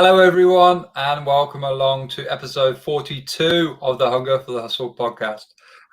Hello everyone and welcome along to episode 42 of the Hunger for the Hustle podcast.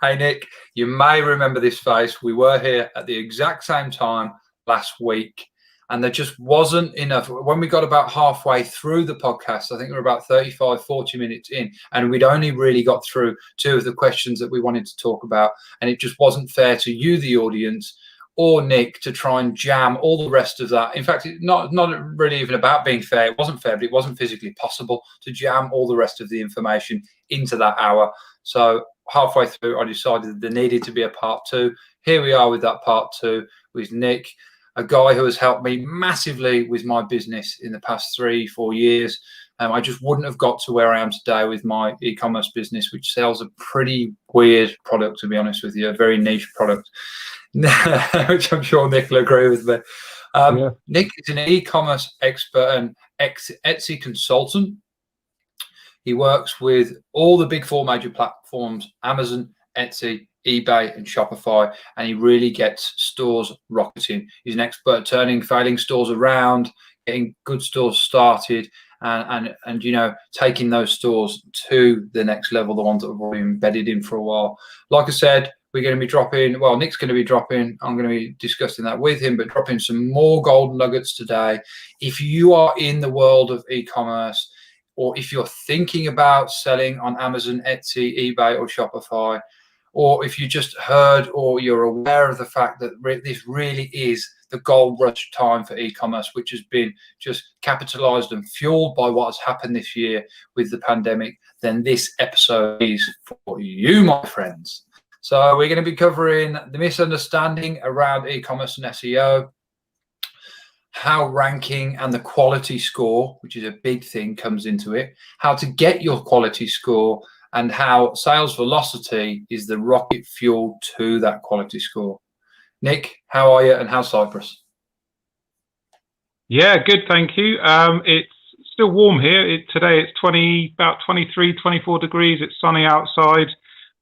Hey Nick, you may remember this face. We were here at the exact same time last week and there just wasn't enough. When we got about halfway through the podcast, I think we were about 40 minutes in, and we'd only really got through two of the questions that we wanted to talk about, and it just wasn't fair to you, the audience, or Nick, to try and jam all the rest of that. In fact, it's not really even about being fair. It wasn't fair, but it wasn't physically possible to jam all the rest of the information into that hour. So halfway through, I decided that there needed to be a part two. Here we are with that part two with Nick, a guy who has helped me massively with my business in the past 3-4 years. I just wouldn't have got to where I am today with my e-commerce business, which sells a pretty weird product, to be honest with you, a very niche product, which I'm sure Nick will agree with me. Nick is an e-commerce expert and Etsy consultant. He works with all the big four major platforms, Amazon, Etsy, eBay and Shopify, and he really gets stores rocketing. He's an expert at turning failing stores around, getting good stores started, and you know, taking those stores to the next level, the ones that have already embedded in for a while. Like I said, we're going to be dropping, well, Nick's going to be dropping, I'm going to be discussing that with him, but dropping some more gold nuggets today. If you are in the world of e-commerce, or if you're thinking about selling on Amazon, Etsy, eBay or Shopify, or if you just heard or you're aware of the fact that this really is the gold rush time for e-commerce, which has been just capitalized and fueled by what has happened this year with the pandemic, then this episode is for you, my friends. So we're going to be covering the misunderstanding around e-commerce and SEO, how ranking and the quality score, which is a big thing, comes into it, how to get your quality score, and how sales velocity is the rocket fuel to that quality score. Nick, how are you, and how's Cyprus? Yeah, good, thank you. It's still warm here. Today it's about 23, 24 degrees. It's sunny outside.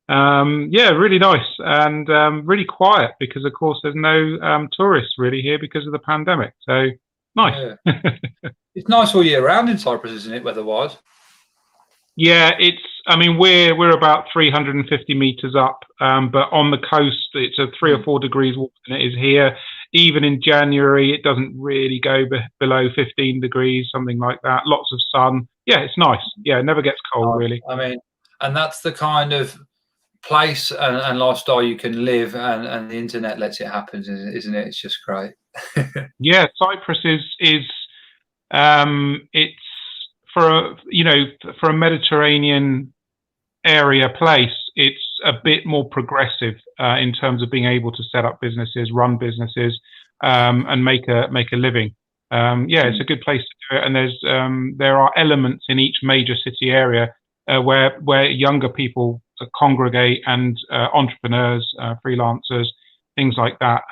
Yeah, really nice, and really quiet because, of course, there's no tourists really here because of the pandemic. So nice. Yeah. It's nice all year round in Cyprus, isn't it, weather-wise? Yeah, I mean, we're about 350 meters up, but on the coast, it's a 3 or 4 degrees warmer than it is here. Even in January, it doesn't really go below 15 degrees, something like that. Lots of sun. Yeah, it's nice. Yeah, it never gets cold, really. I mean, and that's the kind of place and lifestyle you can live, and the internet lets it happen, isn't it? It's just great. Yeah, Cyprus is it's for a Mediterranean area place, it's a bit more progressive in terms of being able to set up businesses, run businesses, and make a living. Yeah, it's a good place to do it, and there are elements in each major city area where younger people congregate, and entrepreneurs, freelancers, things like that.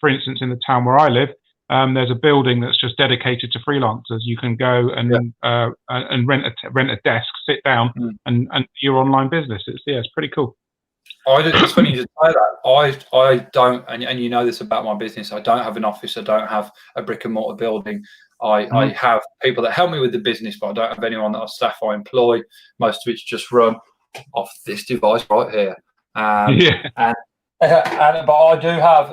For instance, in the town where I live, there's a building that's just dedicated to freelancers. You can go and rent a desk, sit down, and do your online business. It's pretty cool. It's funny you say that. I don't, and you know this about my business. I don't have an office. I don't have a brick and mortar building. I have people that help me with the business, but I don't have anyone that staff I employ. Most of it's just run off this device right here. But I do have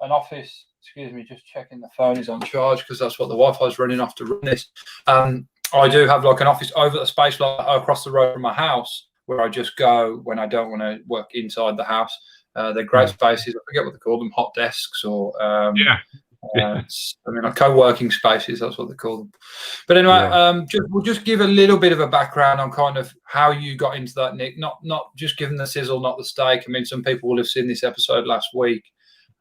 an office. Excuse me, just checking the phone is on charge because that's what the Wi-Fi is running off to run this. I do have like an office over the space like across the road from my house where I just go when I don't want to work inside the house. They're great spaces. I forget what they call them, hot desks or like co-working spaces. That's what they call them. But anyway, we'll just give a little bit of a background on kind of how you got into that, Nick. Not just giving the sizzle, not the steak. I mean, some people will have seen this episode last week.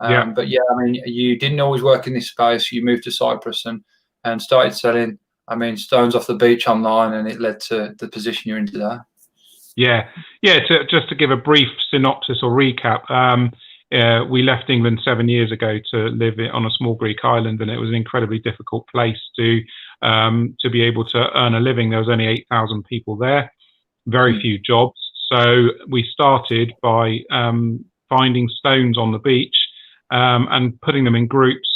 But yeah, I mean, you didn't always work in this space. You moved to Cyprus and started selling, I mean, stones off the beach online, and it led to the position you're in today. Yeah. Just to give a brief synopsis or recap, we left England 7 years ago to live on a small Greek island, and it was an incredibly difficult place to be able to earn a living. There was only 8,000 people there, very few jobs. So we started by finding stones on the beach and putting them in groups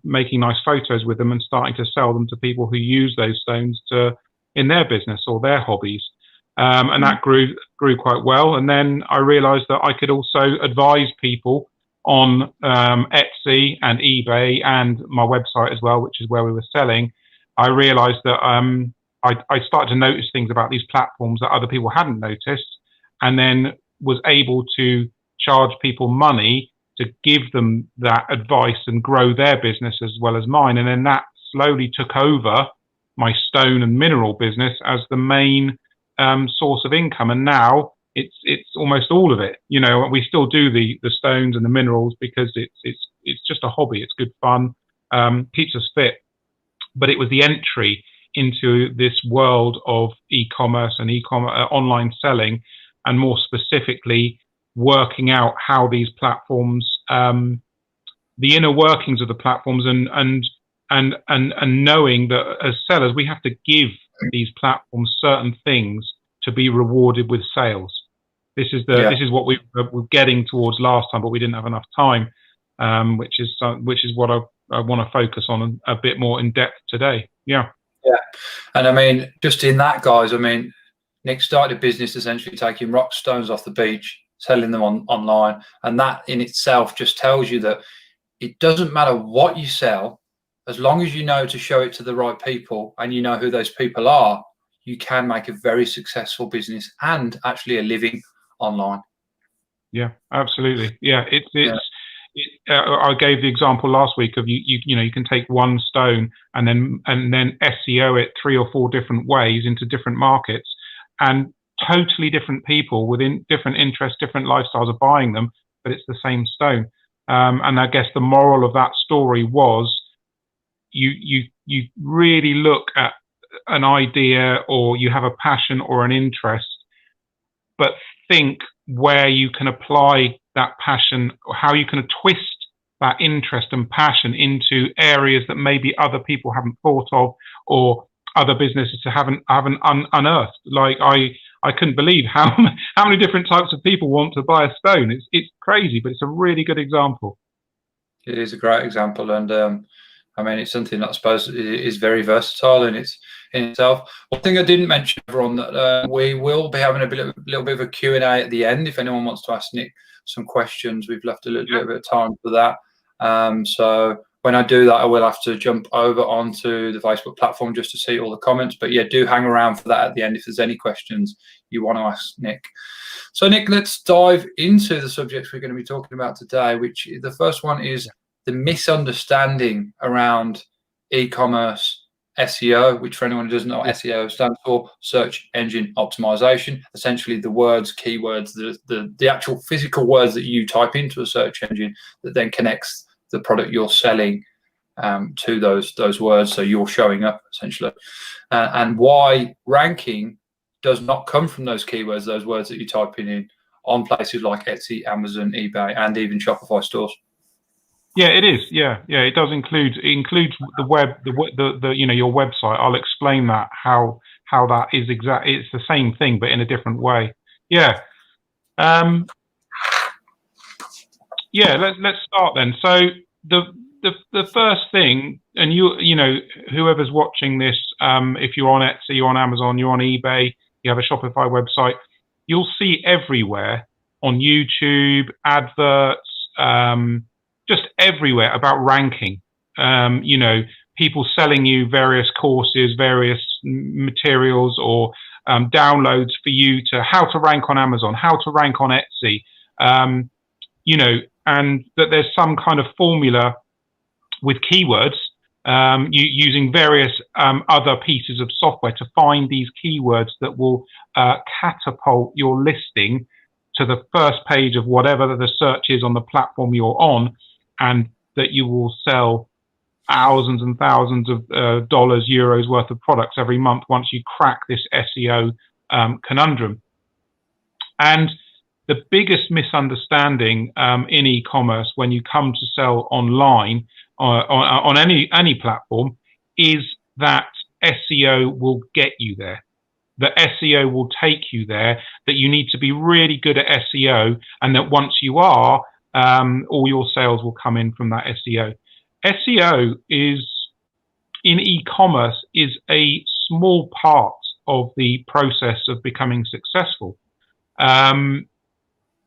making nice photos with them and starting to sell them to people who use those stones in their business or their hobbies. And that grew quite well. And then I realized that I could also advise people on Etsy and eBay and my website as well, which is where we were selling. I realized that I started to notice things about these platforms that other people hadn't noticed, and then was able to charge people money to give them that advice and grow their business as well as mine. And then that slowly took over my stone and mineral business as the main source of income. And now it's almost all of it. You know, we still do the stones and the minerals because it's just a hobby. It's good fun, keeps us fit. But it was the entry into this world of e-commerce and online selling, and more specifically working out how these platforms, the inner workings of the platforms, and knowing that as sellers we have to give these platforms certain things to be rewarded with sales. This is what we were getting towards last time, but we didn't have enough time, which is what I want to focus on a bit more in depth today. Yeah. And I mean, just in that, guys, I mean, Nik started a business essentially taking rock stones off the beach, selling them online, and that in itself just tells you that it doesn't matter what you sell, as long as you know to show it to the right people and you know who those people are, you can make a very successful business and actually a living online. Yeah, absolutely. Yeah, I gave the example last week of you can take one stone and then SEO it 3 or 4 different ways into different markets, and totally different people within different interests, different lifestyles are buying them, but it's the same stone. And I guess the moral of that story was you really look at an idea, or you have a passion or an interest, but think where you can apply that passion, or how you can twist that interest and passion into areas that maybe other people haven't thought of, or other businesses haven't unearthed. Like I couldn't believe how many different types of people want to buy a stone. It's crazy, but it's a really good example. It is a great example, and I mean, it's something that I suppose is very versatile in itself. One thing I didn't mention, everyone, that we will be having a little bit of a Q&A at the end. If anyone wants to ask Nik some questions, we've left a little bit of time for that. So when I do that, I will have to jump over onto the Facebook platform just to see all the comments. But yeah, do hang around for that at the end if there's any questions you want to ask Nik. So Nik, let's dive into the subjects we're going to be talking about today, which the first one is the misunderstanding around e-commerce SEO, which for anyone who doesn't know what SEO stands for, search engine optimization. Essentially the words, keywords, the actual physical words that you type into a search engine that then connects the product you're selling to those words, so you're showing up essentially, and why ranking does not come from those keywords, those words that you type in on places like Etsy, Amazon, eBay, and even Shopify stores. Yeah, it is. Yeah, it does include the web, your website. I'll explain that how that is exactly. It's the same thing, but in a different way. Yeah. Let's start then. So the first thing, and whoever's watching this, if you're on Etsy, you're on Amazon, you're on eBay, you have a Shopify website, you'll see everywhere on YouTube, adverts, just everywhere about ranking. People selling you various courses, various materials, or downloads for you to how to rank on Amazon, how to rank on Etsy, and that there's some kind of formula with keywords, using various other pieces of software to find these keywords that will catapult your listing to the first page of whatever the search is on the platform you're on, and that you will sell thousands and thousands of dollars, euros worth of products every month once you crack this SEO conundrum. And the biggest misunderstanding in e-commerce when you come to sell online on any platform is that SEO will get you there. That SEO will take you there, that you need to be really good at SEO, and that once you are, all your sales will come in from that SEO. SEO is in e-commerce is a small part of the process of becoming successful.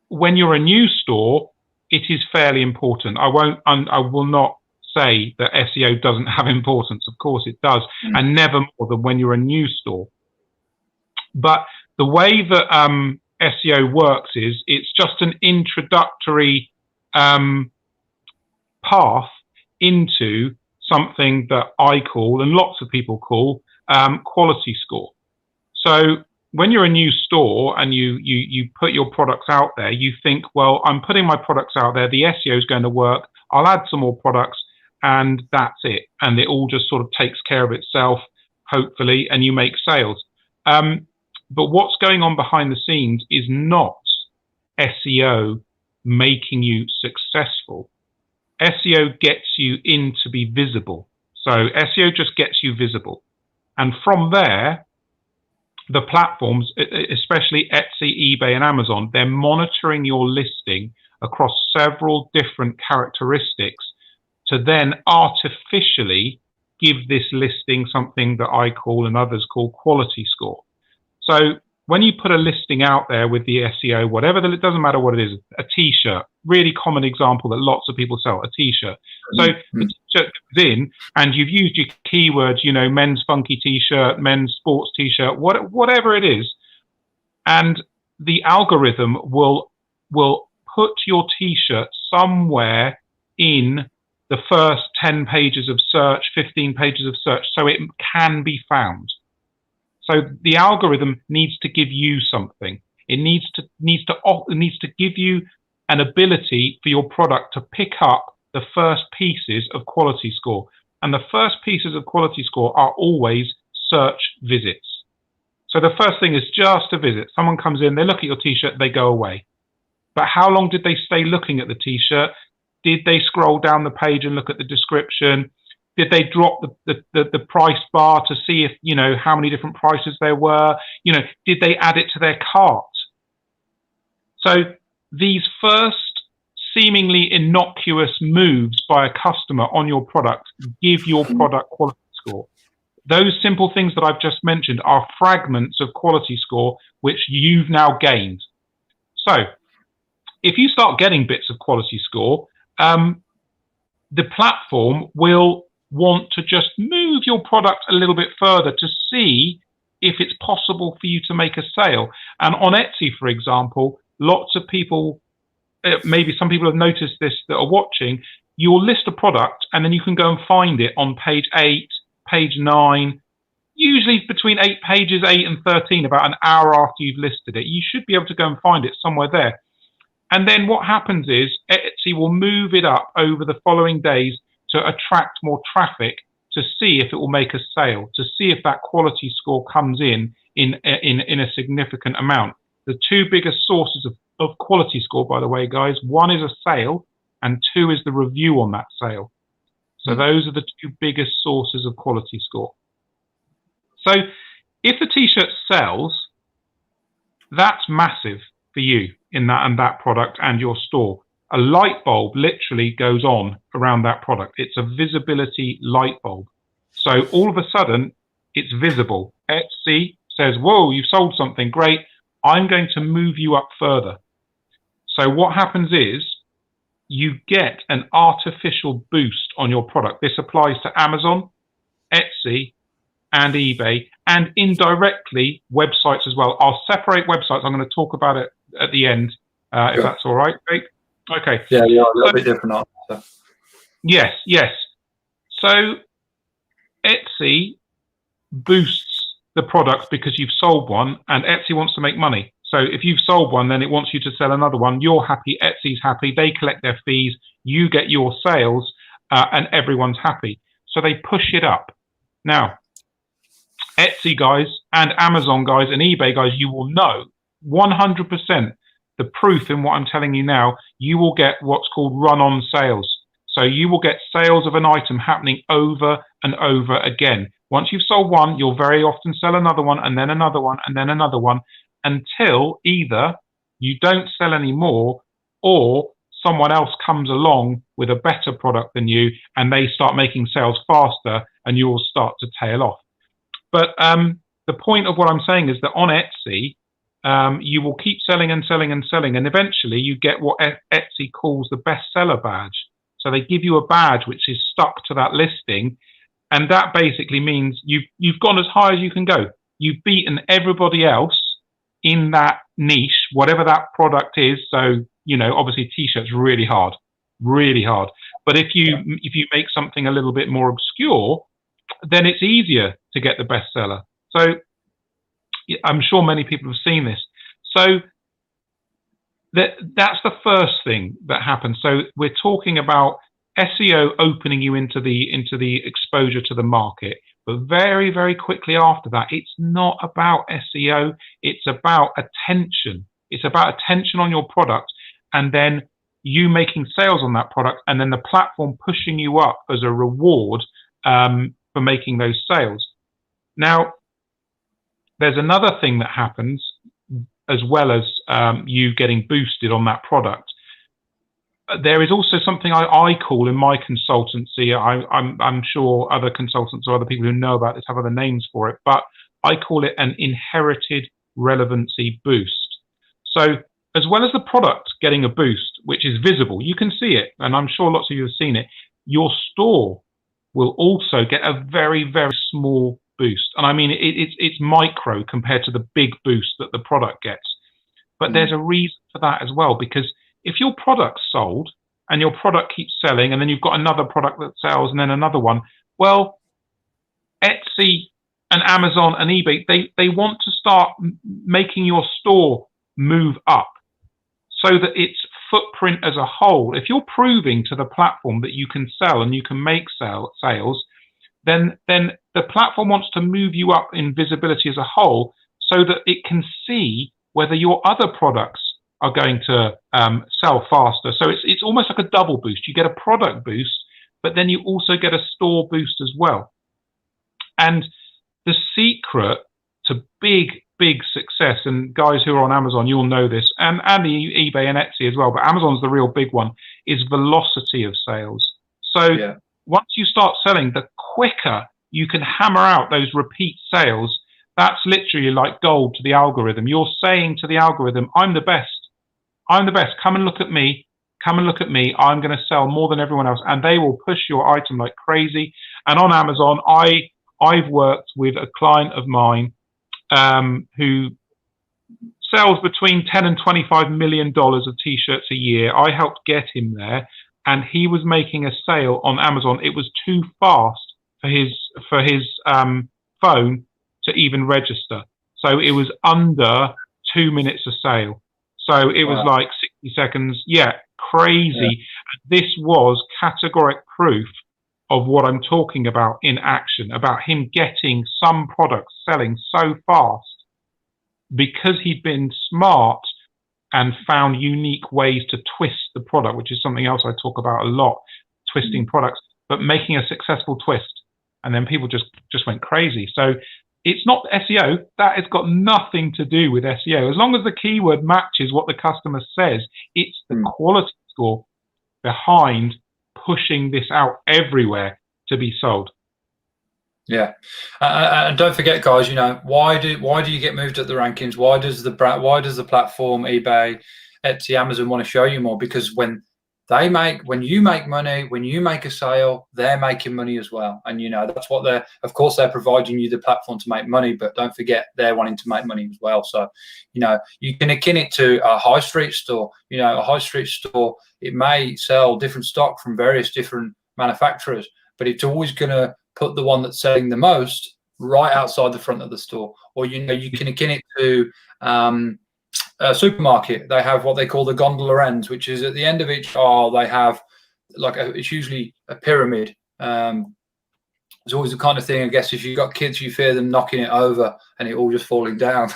When you're a new store, it is fairly important. I will not say that SEO doesn't have importance. Of course it does, and never more than when you're a new store. But the way that SEO works is it's just an introductory path into something that I call, and lots of people call, quality score. So when you're a new store and you put your products out there, you think, well, I'm putting my products out there, the SEO is going to work, I'll add some more products, and that's it. And it all just sort of takes care of itself, hopefully, and you make sales. But what's going on behind the scenes is not SEO making you successful. SEO gets you in to be visible. So SEO just gets you visible. And from there, the platforms, especially Etsy, eBay, and Amazon, they're monitoring your listing across several different characteristics to then artificially give this listing something that I call and others call quality score. So when you put a listing out there with the SEO, whatever, it doesn't matter what it is, a t-shirt, really common example that lots of people sell, a t-shirt. So the t-shirt goes in and you've used your keywords, you know, men's funky t-shirt, men's sports t-shirt, whatever it is. And the algorithm will put your t-shirt somewhere in the first 10 pages of search, 15 pages of search, so it can be found. So the algorithm needs to give you something. It needs to give you an ability for your product to pick up the first pieces of quality score. And the first pieces of quality score are always search visits. So the first thing is just a visit. Someone comes in, they look at your t-shirt, they go away. But how long did they stay looking at the t-shirt? Did they scroll down the page and look at the description? Did they drop the price bar to see if, you know, how many different prices there were? You know, did they add it to their cart? So these first seemingly innocuous moves by a customer on your product give your product quality score. Those simple things that I've just mentioned are fragments of quality score which you've now gained. So if you start getting bits of quality score, the platform will want to just move your product a little bit further to see if it's possible for you to make a sale. And on Etsy, for example, lots of people, maybe some people have noticed this that are watching, you'll list a product and then you can go and find it on page 8, page 9, usually between 8 pages, 8 and 13, about an hour after you've listed it. You should be able to go and find it somewhere there. And then what happens is Etsy will move it up over the following days to attract more traffic to see if it will make a sale, to see if that quality score comes in a significant amount. The two biggest sources of quality score, by the way, guys, one is a sale and two is the review on that sale. So those are the two biggest sources of quality score. So if the t-shirt sells, that's massive for you in that product and your store. A light bulb literally goes on around that product. It's a visibility light bulb. So all of a sudden, it's visible. Etsy says, whoa, you've sold something, great. I'm going to move you up further. So what happens is you get an artificial boost on your product. This applies to Amazon, Etsy, and eBay, and indirectly websites as well. I'll separate websites. I'm going to talk about it at the end, if that's all right. Okay. Yeah, a little bit different. So. Yes. So Etsy boosts the product because you've sold one, and Etsy wants to make money. So if you've sold one, then it wants you to sell another one. You're happy, Etsy's happy, they collect their fees, you get your sales, and everyone's happy. So they push it up. Now, Etsy guys and Amazon guys and eBay guys, you will know 100% the proof in what I'm telling you now. You will get what's called run-on sales. So you will get sales of an item happening over and over again. Once you've sold one, you'll very often sell another one, and then another one, and then another one, until either you don't sell any more or someone else comes along with a better product than you, and they start making sales faster, and yours start to tail off. But the point of what I'm saying is that on Etsy, you will keep selling and selling and selling, and eventually you get what Etsy calls the bestseller badge. So they give you a badge which is stuck to that listing, and that basically means you've gone as high as you can go. You've beaten everybody else in that niche, whatever that product is. So, you know, obviously t-shirts really hard. But if you make something a little bit more obscure, then it's easier to get the bestseller. So I'm sure many people have seen this. So that's the first thing that happens. So we're talking about SEO opening you into the exposure to the market. But very, very quickly after that, it's not about SEO. It's about attention. It's about attention on your product, and then you making sales on that product, and then the platform pushing you up as a reward for making those sales. Now, there's another thing that happens as well as you getting boosted on that product. There is also something I call in my consultancy. I'm sure other consultants or other people who know about this have other names for it, but I call it an inherited relevancy boost. So as well as the product getting a boost, which is visible, you can see it, and I'm sure lots of you have seen it, your store will also get a very, very small boost. And I mean, it's micro compared to the big boost that the product gets. But there's a reason for that as well, because if your product's sold and your product keeps selling, and then you've got another product that sells and then another one, well, Etsy and Amazon and eBay, they want to start making your store move up so that its footprint as a whole, if you're proving to the platform that you can sell and you can make sales, then the platform wants to move you up in visibility as a whole so that it can see whether your other products are going to sell faster. So it's almost like a double boost. You get a product boost, but then you also get a store boost as well. And the secret to big success, and guys who are on Amazon, you'll know this, and eBay and Etsy as well, but Amazon's the real big one, is velocity of sales. So once you start selling, the quicker you can hammer out those repeat sales. That's literally like gold to the algorithm. You're saying to the algorithm, I'm the best. I'm the best. Come and look at me. Come and look at me. I'm going to sell more than everyone else. And they will push your item like crazy. And on Amazon, I've worked with a client of mine who sells between $10 and $25 million of t-shirts a year. I helped get him there, and he was making a sale on Amazon. It was too fast for his phone to even register. So it was under 2 minutes a sale. So it was like 60 seconds. Yeah, crazy. Yeah. This was categoric proof of what I'm talking about in action, about him getting some products selling so fast because he'd been smart and found unique ways to twist the product, which is something else I talk about a lot, twisting products, but making a successful twist. And then people just went crazy. So it's not SEO. That has got nothing to do with SEO. As long as the keyword matches what the customer says, it's the quality score behind pushing this out everywhere to be sold. Yeah, and don't forget, guys. You know, why do you get moved at the rankings? Why does the platform, eBay, Etsy, Amazon want to show you more? Because when you make money, when you make a sale, they're making money as well. And, you know, that's what of course, they're providing you the platform to make money, but don't forget, they're wanting to make money as well. So, you know, you can akin it to a high street store. You know, a high street store, it may sell different stock from various different manufacturers, but it's always going to put the one that's selling the most right outside the front of the store. Or, you know, you can akin it to a supermarket. They have what they call the gondola ends, which is at the end of each aisle, they have like it's usually a pyramid. It's always the kind of thing, I guess, if you've got kids, you fear them knocking it over and it all just falling down.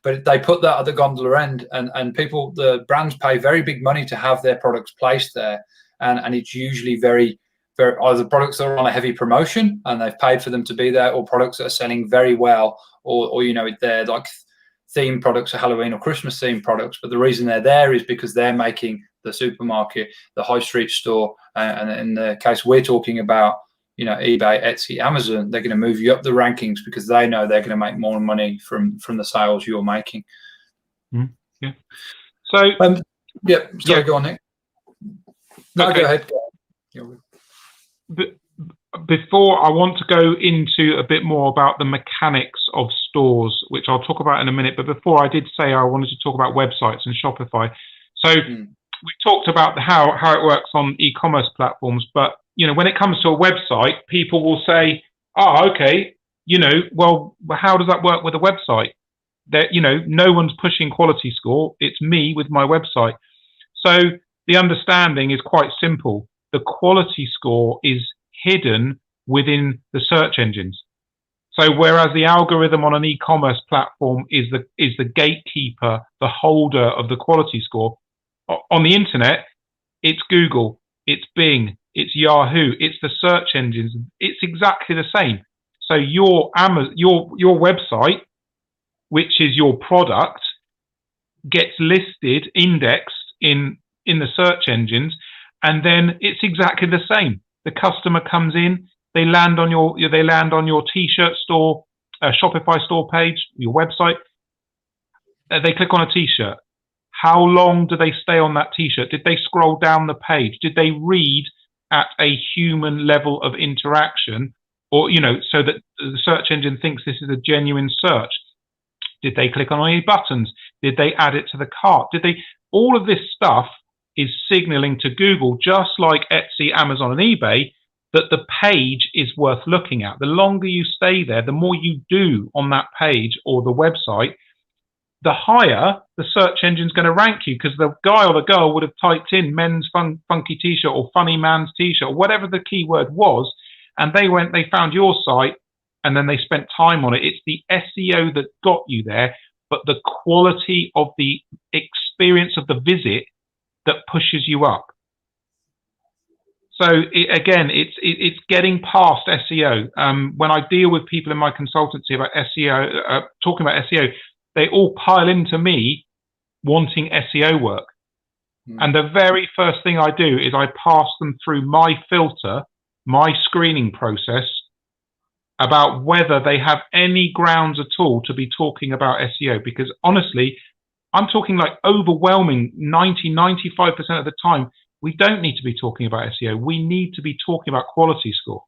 But they put that at the gondola end, and people, the brands pay very big money to have their products placed there. And it's usually very, very either products that are on a heavy promotion and they've paid for them to be there, or products that are selling very well, or you know, they're like themed products or Halloween or Christmas themed products, but the reason they're there is because they're making the supermarket, the high street store, and in the case we're talking about, eBay, Etsy, Amazon, they're going to move you up the rankings because they know they're going to make more money from the sales you're making. Yeah. So go on, Nick. No, okay. Go ahead. Before, I want to go into a bit more about the mechanics of stores, which I'll talk about in a minute. But before, I did say I wanted to talk about websites and Shopify. So we talked about how it works on e-commerce platforms. But, when it comes to a website, people will say, okay, well, how does that work with a website? That, no one's pushing quality score. It's me with my website. So the understanding is quite simple. The quality score is hidden within the search engines. So whereas the algorithm on an e-commerce platform is the gatekeeper, the holder of the quality score, on the internet, it's Google, it's Bing, it's Yahoo, it's the search engines. It's exactly the same. So your website, which is your product, gets listed, indexed in the search engines, and then it's exactly the same. The customer comes in, they land on your t-shirt store, Shopify store page, your website. They click on a t-shirt. How long do they stay on that t-shirt? Did they scroll down the page? Did they read at a human level of interaction, or so that the search engine thinks this is a genuine search? Did they click on any buttons? Did they add it to the cart? All of this stuff is signaling to Google, just like Etsy, Amazon, and eBay, that the page is worth looking at. The longer you stay there, the more you do on that page or the website, the higher the search engine's going to rank you, because the guy or the girl would have typed in men's funky t-shirt or funny man's t-shirt, or whatever the keyword was, and they found your site, and then they spent time on it. It's the SEO that got you there, but the quality of the experience of the visit that pushes you up. So it's getting past SEO. When I deal with people in my consultancy about SEO, talking about SEO, they all pile into me wanting SEO work. And the very first thing I do is I pass them through my filter, my screening process, about whether they have any grounds at all to be talking about SEO. Because honestly, I'm talking like overwhelming 95% of the time, we don't need to be talking about SEO. We need to be talking about quality score.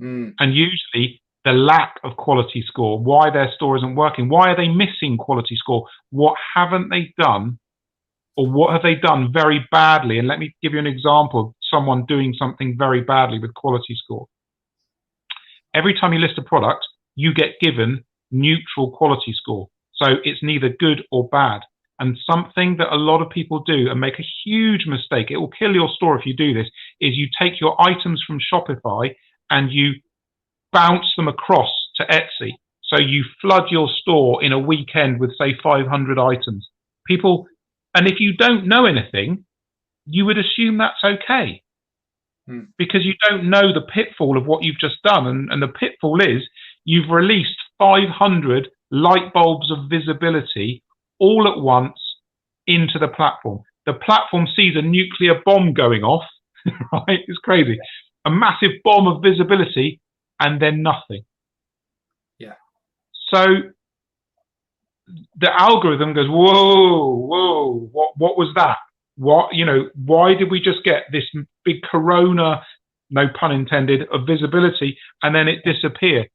And usually the lack of quality score, why their store isn't working, why are they missing quality score, what haven't they done, or what have they done very badly? And let me give you an example of someone doing something very badly with quality score. Every time you list a product, you get given neutral quality score. So it's neither good or bad. And something that a lot of people do and make a huge mistake, it will kill your store if you do this, is you take your items from Shopify and you bounce them across to Etsy. So you flood your store in a weekend with, say, 500 items. And if you don't know anything, you would assume that's okay. Because you don't know the pitfall of what you've just done. And the pitfall is you've released 500 light bulbs of visibility all at once into the platform. The platform sees a nuclear bomb going off, right? It's crazy. A massive bomb of visibility and then nothing. Yeah. So the algorithm goes, whoa, what was that? Why did we just get this big corona, no pun intended, of visibility, and then it disappeared?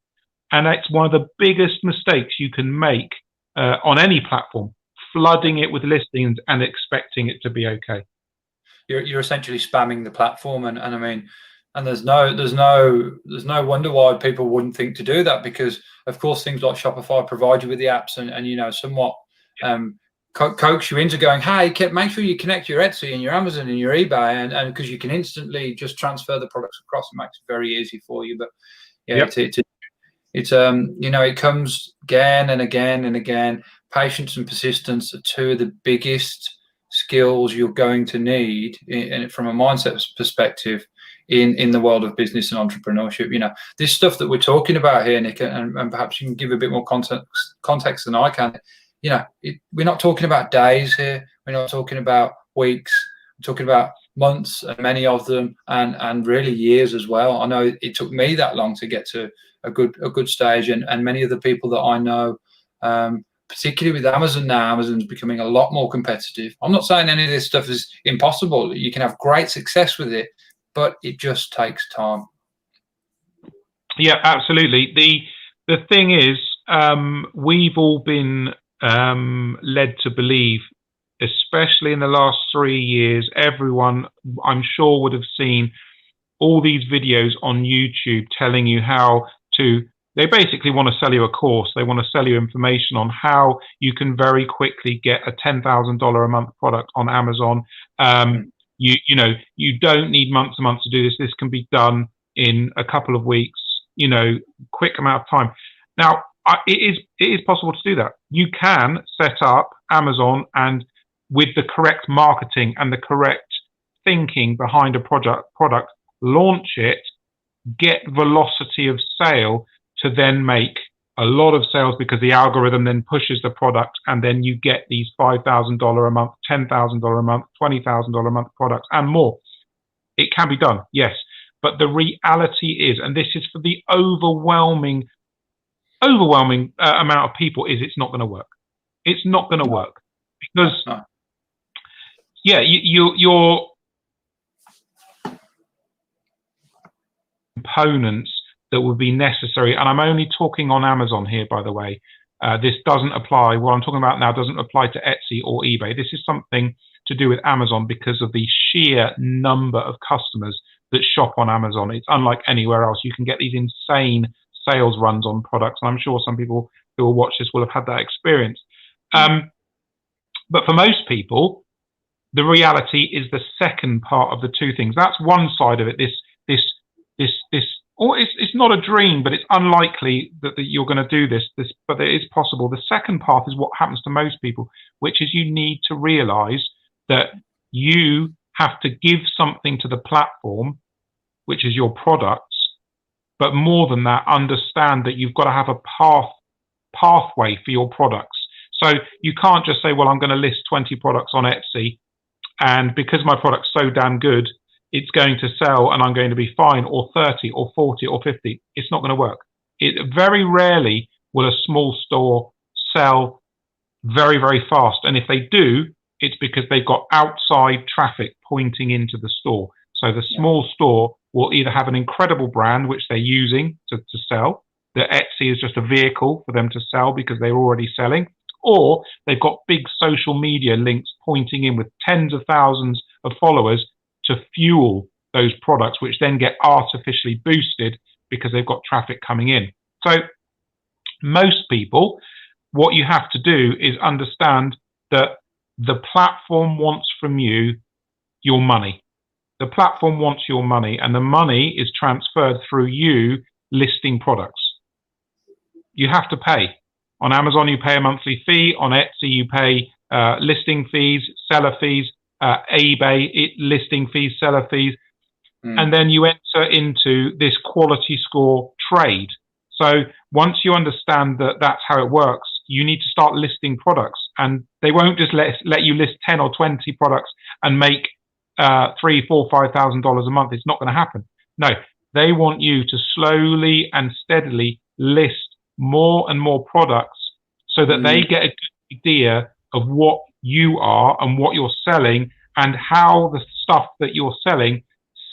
And that's one of the biggest mistakes you can make on any platform, flooding it with listings and expecting it to be okay. You're essentially spamming the platform, and I mean, and there's no wonder why people wouldn't think to do that, because of course things like Shopify provide you with the apps and somewhat coax you into going, hey, make sure you connect your Etsy and your Amazon and your eBay, and because you can instantly just transfer the products across. It makes it very easy for you. But yeah, it comes again and again and again. Patience and persistence are two of the biggest skills you're going to need from a mindset perspective in the world of business and entrepreneurship. This stuff that we're talking about here, Nick, and perhaps you can give a bit more context than I can. we're not talking about days here. We're not talking about weeks. We're talking about months, and many of them, and really years as well. I know it took me that long to get to a good stage, and many of the people that I know, particularly with Amazon now, Amazon's becoming a lot more competitive. I'm not saying any of this stuff is impossible. You can have great success with it, but it just takes time. Yeah, absolutely. The thing is, we've all been led to believe, especially in the last 3 years, everyone, I'm sure, would have seen all these videos on YouTube telling you how to, they basically want to sell you a course. They want to sell you information on how you can very quickly get a $10,000 a month product on Amazon. You don't need months and months to do this. This can be done in a couple of weeks, quick amount of time. Now, it is possible to do that. You can set up Amazon, and with the correct marketing and the correct thinking behind a product, launch it, get velocity of sale to then make a lot of sales, because the algorithm then pushes the product, and then you get these $5,000 a month, $10,000 a month, $20,000 a month products and more. It can be done, yes. But the reality is, and this is for the overwhelming amount of people, is it's not going to work. It's not going to work, because your components that would be necessary, and I'm only talking on Amazon here, by the way. This doesn't apply. What I'm talking about now doesn't apply to Etsy or eBay. This is something to do with Amazon because of the sheer number of customers that shop on Amazon. It's unlike anywhere else. You can get these insane sales runs on products, and I'm sure some people who will watch this will have had that experience. But for most people, the reality is the second part of the two things. That's one side of it. Or it's not a dream, but it's unlikely that you're going to do this, but it is possible. The second part is what happens to most people, which is you need to realize that you have to give something to the platform, which is your products, but more than that, understand that you've got to have a pathway for your products. So you can't just say, well, I'm going to list 20 products on Etsy, and because my product's so damn good, it's going to sell and I'm going to be fine, or 30 or 40 or 50. It's not going to work. Very rarely will a small store sell very, very fast. And if they do, it's because they've got outside traffic pointing into the store. So the small store will either have an incredible brand, which they're using to sell. The Etsy is just a vehicle for them to sell because they're already selling. Or they've got big social media links pointing in with tens of thousands of followers to fuel those products, which then get artificially boosted because they've got traffic coming in. So most people, what you have to do is understand that the platform wants from you your money. The platform wants your money, and the money is transferred through you listing products. You have to pay. On Amazon, you pay a monthly fee. On Etsy, you pay listing fees, seller fees. eBay, listing fees, seller fees, and then you enter into this quality score trade. So once you understand that that's how it works, you need to start listing products, and they won't just let you list 10 or 20 products and make $3,000, $4,000, $5,000 a month. It's not going to happen. No, they want you to slowly and steadily list more and more products so that they get a good idea of what you are and what you're selling, and how the stuff that you're selling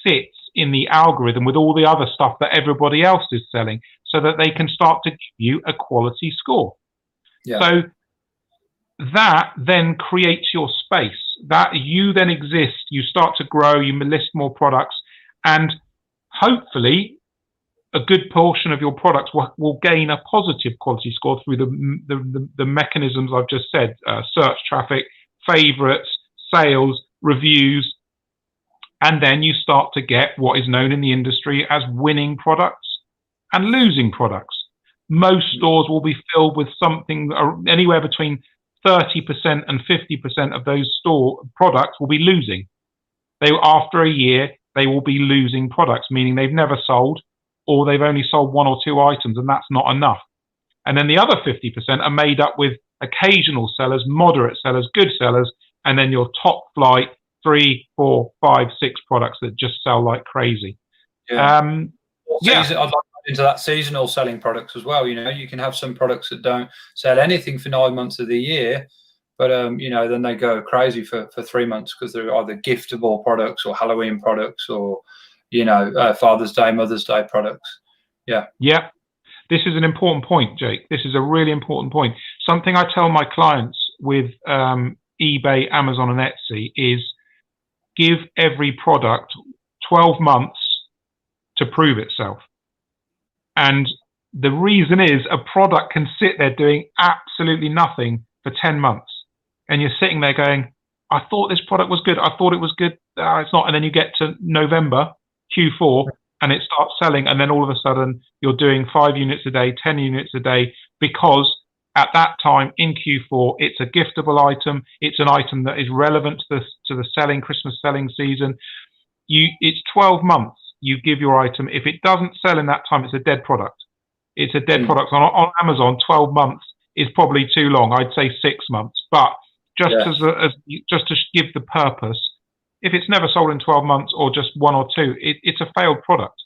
sits in the algorithm with all the other stuff that everybody else is selling, so that they can start to give you a quality score. So that then creates your space, that you then exist, you start to grow, you list more products, and hopefully a good portion of your products will gain a positive quality score through the mechanisms I've just said, search traffic, favorites, sales, reviews, and then you start to get what is known in the industry as winning products and losing products. Most stores will be filled with something anywhere between 30% and 50% of those store products will be losing. After a year, they will be losing products, meaning they've never sold, or they've only sold 1 or 2 items, and that's not enough. And then the other 50% are made up with occasional sellers, moderate sellers, good sellers, and then your top flight 3, 4, 5, 6 products that just sell like crazy. Yeah. I'd like to get into that seasonal selling products as well. You can have some products that don't sell anything for 9 months of the year, but then they go crazy for 3 months because they're either giftable products or Halloween products or Father's Day, Mother's Day products. Yeah. This is an important point, Jake. This is a really important point. Something I tell my clients with eBay, Amazon, and Etsy is give every product 12 months to prove itself. And the reason is a product can sit there doing absolutely nothing for 10 months. And you're sitting there going, I thought this product was good. I thought it was good. It's not. And then you get to November, Q4, and it starts selling. And then all of a sudden you're doing 5 units a day, 10 units a day, because at that time in Q4, it's a giftable item. It's an item that is relevant to the Christmas selling season. It's 12 months you give your item. If it doesn't sell in that time, it's a dead product. It's a dead product. On Amazon, 12 months is probably too long. I'd say 6 months. But just to give the purpose, if it's never sold in 12 months or just 1 or 2, it's a failed product.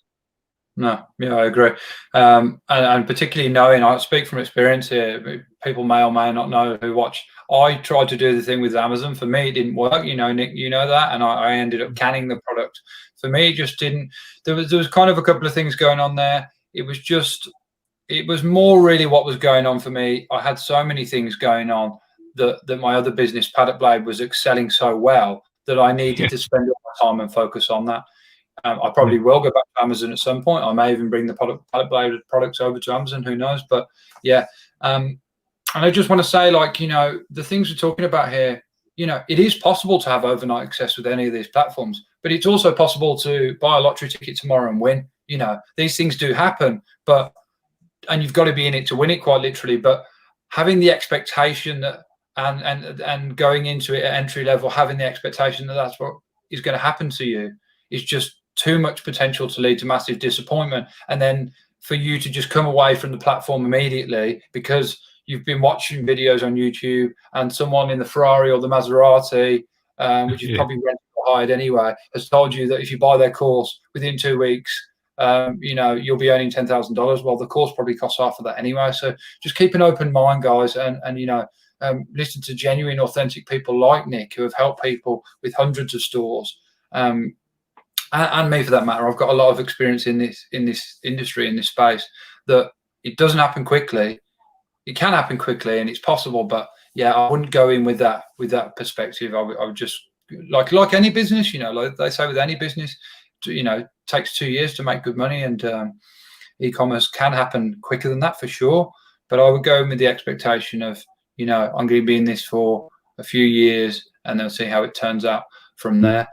No, yeah, I agree. And particularly knowing, I speak from experience here, people may or may not know who watch. I tried to do the thing with Amazon. For me, it didn't work. Nick, you know that. And I ended up canning the product. For me, it just didn't. There was kind of a couple of things going on there. It was more really what was going on for me. I had so many things going on that my other business, Paddock Blade, was excelling so well that I needed to spend all my time and focus on that. I probably will go back to Amazon at some point. I may even bring the Paddock Blade products over to Amazon. Who knows? But yeah, and I just want to say, the things we're talking about here, it is possible to have overnight access with any of these platforms, but it's also possible to buy a lottery ticket tomorrow and win. These things do happen, and you've got to be in it to win it, quite literally. But having the expectation that and going into it at entry level, having the expectation that that's what is going to happen to you is just too much potential to lead to massive disappointment. And then for you to just come away from the platform immediately because you've been watching videos on YouTube and someone in the Ferrari or the Maserati, which is probably rented or hired anyway, has told you that if you buy their course within 2 weeks, you'll be earning $10,000. Well, the course probably costs half of that anyway. So just keep an open mind, guys, and listen to genuine, authentic people like Nick who have helped people with hundreds of stores. And me for that matter. I've got a lot of experience in this industry, in this space, that it doesn't happen quickly. It can happen quickly and it's possible, but yeah, I wouldn't go in with that perspective. I would just like any business, like they say with any business, takes 2 years to make good money, and e-commerce can happen quicker than that for sure. But I would go in with the expectation of, I'm going to be in this for a few years and then see how it turns out from there.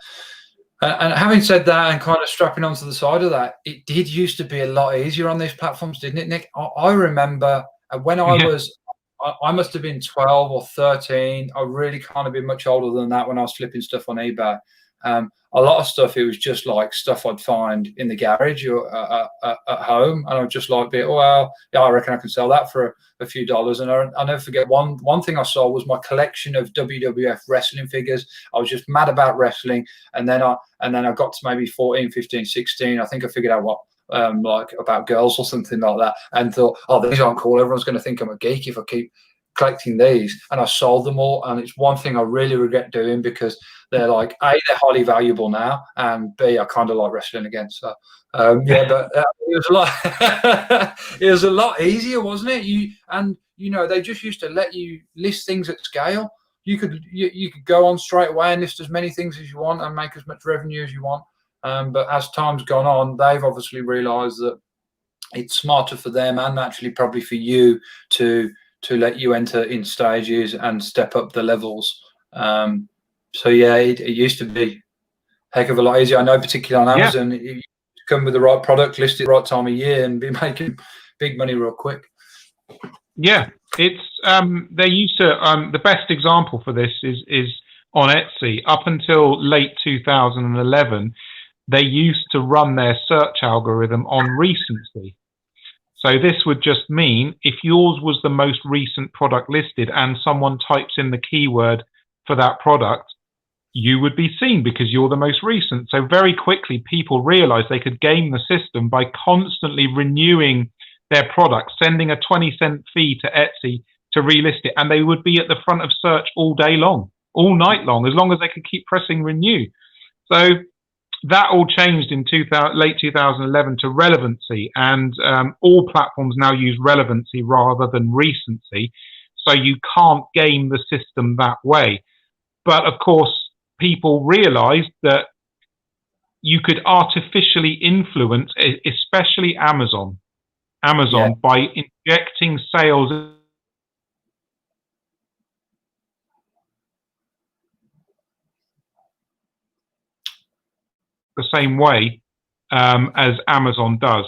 And having said that, and kind of strapping onto the side of that, it did used to be a lot easier on these platforms, didn't it, Nick? I remember when I must have been 12 or 13. I really can't have been much older than that when I was flipping stuff on eBay. A lot of stuff, it was just like stuff I'd find in the garage or at home, and I'd just like, I reckon I can sell that for a few dollars. And I'll never forget one thing I saw was my collection of WWF wrestling figures. I was just mad about wrestling, and then I got to maybe 14, 15, 16. I think I figured out what like about girls or something like that, and thought, these aren't cool. Everyone's going to think I'm a geek if I keep collecting these. And I sold them all, and it's one thing I really regret doing because they're like, A, they're highly valuable now, and B, I kind of like wrestling again. So but it was a lot it was a lot easier, wasn't it? They just used to let you list things at scale. You could go on straight away and list as many things as you want and make as much revenue as you want. But as time's gone on, they've obviously realized that it's smarter for them and actually probably for you to let you enter in stages and step up the levels. So yeah, it used to be a heck of a lot easier. I know, particularly on Amazon, you come with the right product, list it the right time of year, and be making big money real quick. Yeah, it's they used to. The best example for this is on Etsy. Up until late 2011, they used to run their search algorithm on recency. So this would just mean if yours was the most recent product listed and someone types in the keyword for that product, you would be seen because you're the most recent. So very quickly, people realized they could game the system by constantly renewing their product, sending a 20-cent fee to Etsy to relist it, and they would be at the front of search all day long, all night long, as long as they could keep pressing renew. So that all changed in late 2011 to relevancy, and all platforms now use relevancy rather than recency. So you can't game the system that way. But of course, people realized that you could artificially influence, especially Amazon, by injecting sales the same way as Amazon does.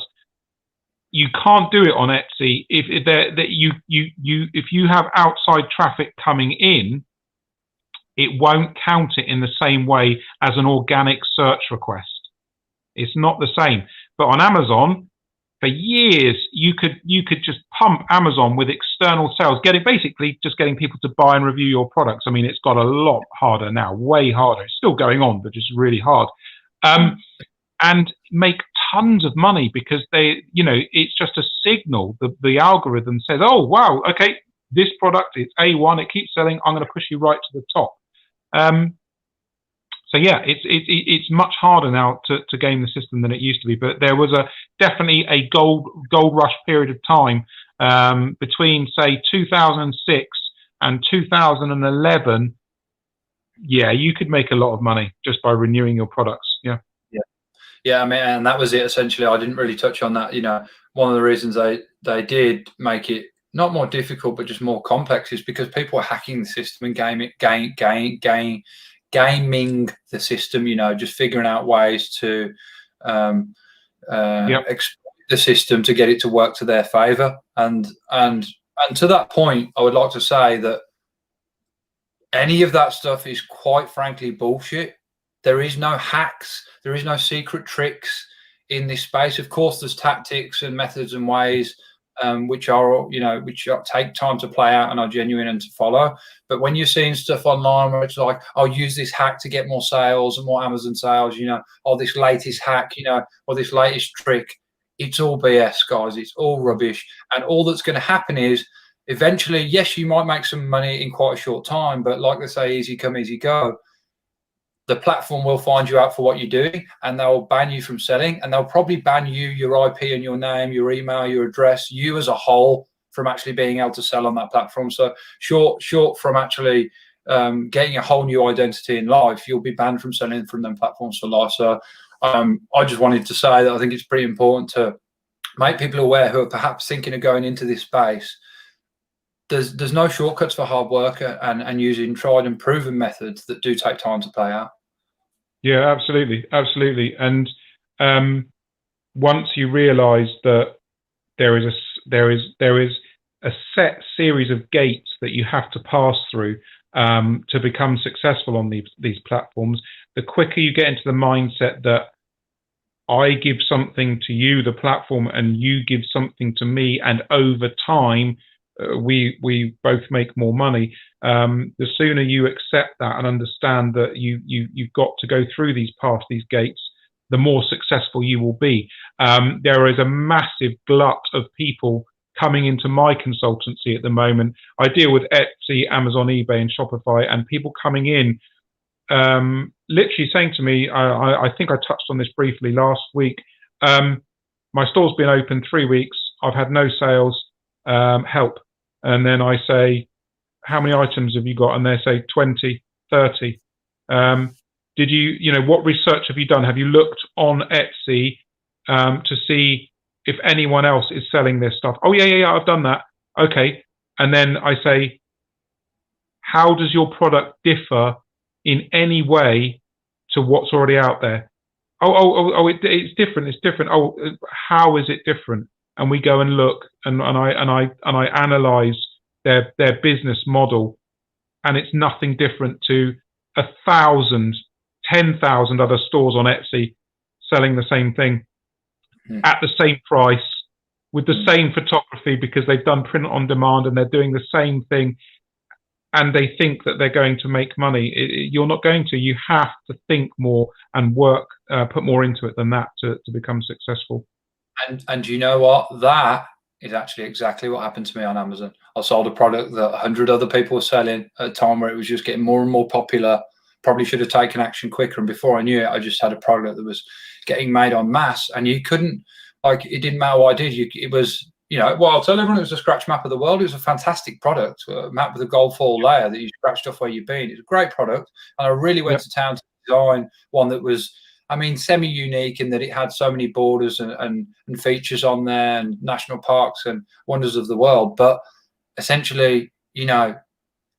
You can't do it on Etsy if you have outside traffic coming in. It won't count it in the same way as an organic search request. It's not the same. But on Amazon, for years, you could just pump Amazon with external sales, basically just getting people to buy and review your products. I mean, it's got a lot harder now, way harder. It's still going on, but just really hard. And make tons of money because it's just a signal. The algorithm says, oh, wow, okay, this product is A1, it keeps selling, I'm going to push you right to the top. So yeah, it's much harder now to game the system than it used to be. But there was definitely a gold rush period of time between, say, 2006 and 2011. Yeah, you could make a lot of money just by renewing your products. Yeah, I mean, and that was it essentially. I didn't really touch on that. One of the reasons they did make it not more difficult, but just more complex is because people were hacking the system and gaming the system, just figuring out ways to exploit the system to get it to work to their favor. And to that point, I would like to say that any of that stuff is quite frankly bullshit. There is no hacks. There is no secret tricks in this space. Of course, there's tactics and methods and ways which take time to play out and are genuine and to follow. But when you're seeing stuff online where it's like, I'll use this hack to get more sales and more Amazon sales, or this latest hack, or this latest trick, it's all BS, guys. It's all rubbish. And all that's going to happen is eventually, yes, you might make some money in quite a short time, but like they say, easy come, easy go. The platform will find you out for what you're doing, and they'll ban you from selling, and they'll probably ban you, your IP and your name, your email, your address, you as a whole, from actually being able to sell on that platform. So short from actually getting a whole new identity in life, you'll be banned from selling from them platforms for life. So I just wanted to say that I think it's pretty important to make people aware who are perhaps thinking of going into this space. There's no shortcuts for hard work and using tried and proven methods that do take time to play out. Yeah, absolutely. And once you realise that there is a set series of gates that you have to pass through to become successful on these platforms, the quicker you get into the mindset that I give something to you, the platform, and you give something to me, and over time we both make more money. The sooner you accept that and understand that you've got to go through past these gates, the more successful you will be. There is a massive glut of people coming into my consultancy at the moment. I deal with Etsy, Amazon, eBay, and Shopify, and people coming in literally saying to me, I think I touched on this briefly last week, my store's been open 3 weeks, I've had no sales, help. And then I say, how many items have you got? And they say 20, 30. Did what research have you done? Have you looked on Etsy to see if anyone else is selling this stuff? Oh, yeah, I've done that. Okay. And then I say, how does your product differ in any way to what's already out there? It's different. It's different. Oh, how is it different? And we go and look, and I analyze their business model, and it's nothing different to 1,000, 10,000 other stores on Etsy selling the same thing at the same price, with the same photography because they've done print on demand and they're doing the same thing, and they think that they're going to make money. You're not going to. You have to think more and work, put more into it than that to become successful. And you know what? That is actually exactly what happened to me on Amazon. I sold a product that 100 other people were selling at a time where it was just getting more and more popular. Probably should have taken action quicker. And before I knew it, I just had a product that was getting made en masse. And you couldn't, like, it didn't matter what I did. It was, you know, well, I'll tell everyone it was a scratch map of the world. It was a fantastic product, a map with a gold foil layer that you scratched off where you've been. It's a great product. And I really went to town to design one that was, I mean, semi-unique in that it had so many borders and features on there and national parks and wonders of the world. But essentially, you know,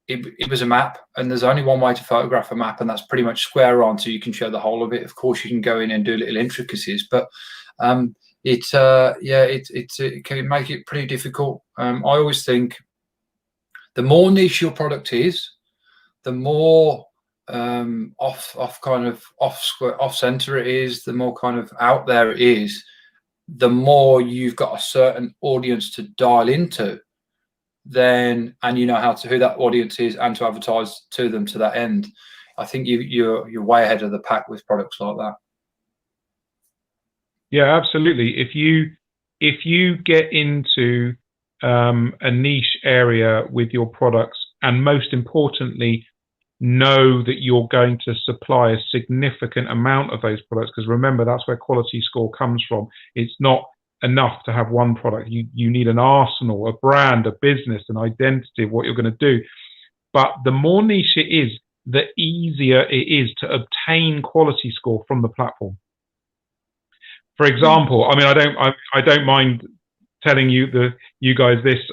it was a map, and there's only one way to photograph a map, and that's pretty much square on, so you can show the whole of it. Of course, you can go in and do little intricacies, but it can make it pretty difficult. I always think the more niche your product is, the more off center it is, the more kind of out there it is, the more you've got a certain audience to dial into, then, and you know how to, who that audience is, and to advertise to them to that end. I think you're way ahead of the pack with products like that. Yeah, absolutely. If you get into a niche area with your products, and most importantly, know that you're going to supply a significant amount of those products, because remember, that's where quality score comes from. It's not enough to have one product. You need an arsenal, a brand, a business, an identity of what you're going to do. But the more niche it is, the easier it is to obtain quality score from the platform. For example, I mean, I don't mind telling you guys this.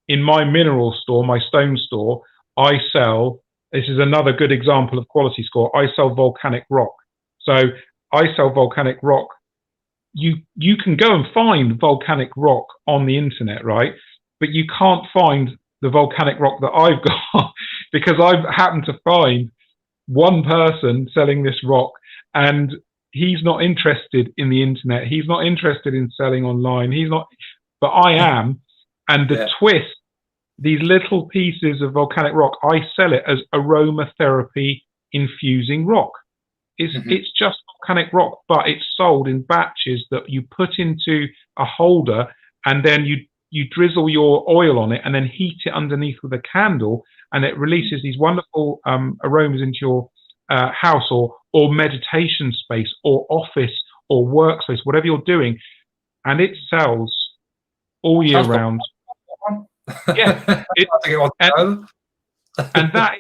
In my mineral store, my stone store, I sell. This is another good example of quality score. I sell volcanic rock. So I sell volcanic rock. You can go and find volcanic rock on the internet, right? But you can't find the volcanic rock that I've got because I've happened to find one person selling this rock, and he's not interested in the internet. He's not interested in selling online. He's not, but I am. And the twist, these little pieces of volcanic rock, I sell it as aromatherapy infusing rock. It's just volcanic rock, but it's sold in batches that you put into a holder, and then you drizzle your oil on it and then heat it underneath with a candle, and it releases these wonderful aromas into your house or meditation space or office or workspace, whatever you're doing, and it sells all year round. Yeah, and that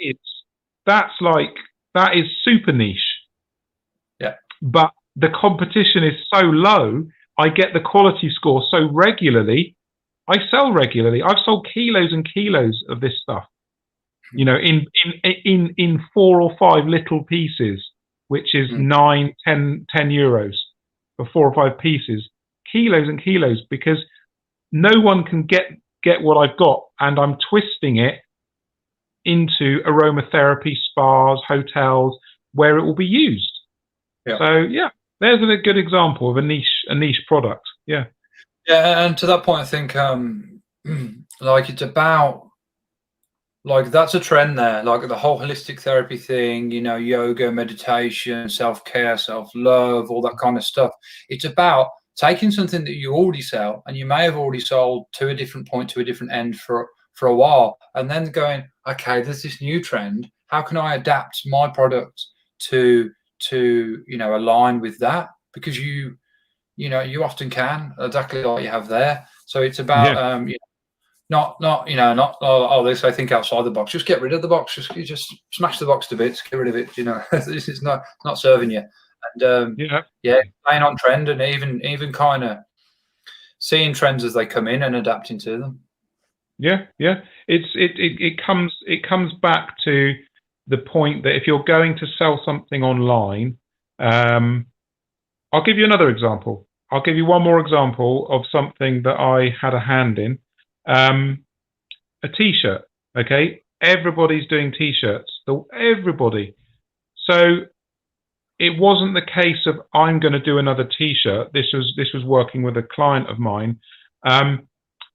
is super niche. Yeah, but the competition is so low. I get the quality score so regularly. I sell regularly. I've sold kilos and kilos of this stuff, you know, in 4 or 5 little pieces, which is 9, 10 euros for 4 or 5 pieces, kilos and kilos, because no one can get what I've got, and I'm twisting it into aromatherapy spas, hotels, where it will be used. Yeah. So yeah, there's a good example of a niche product. Yeah. Yeah, and to that point, I think like it's about, like, that's a trend there, like the whole holistic therapy thing, you know, yoga, meditation, self-care, self-love, all that kind of stuff. It's about taking something that you already sell, and you may have already sold to a different point, to a different end for a while, and then going, okay, there's this new trend. How can I adapt my product to you know, align with that? Because you often can, exactly like you have there. So it's about you know, not oh, they say think outside the box. Just get rid of the box. Just smash the box to bits. Get rid of it. You know, this is not serving you. And playing on trend, and even kind of seeing trends as they come in and adapting to them. Yeah. It comes back to the point that if you're going to sell something online, I'll give you another example. I'll give you one more example of something that I had a hand in. A t-shirt. Okay, everybody's doing t-shirts. Everybody. So it wasn't the case of I'm going to do another T-shirt. This was working with a client of mine.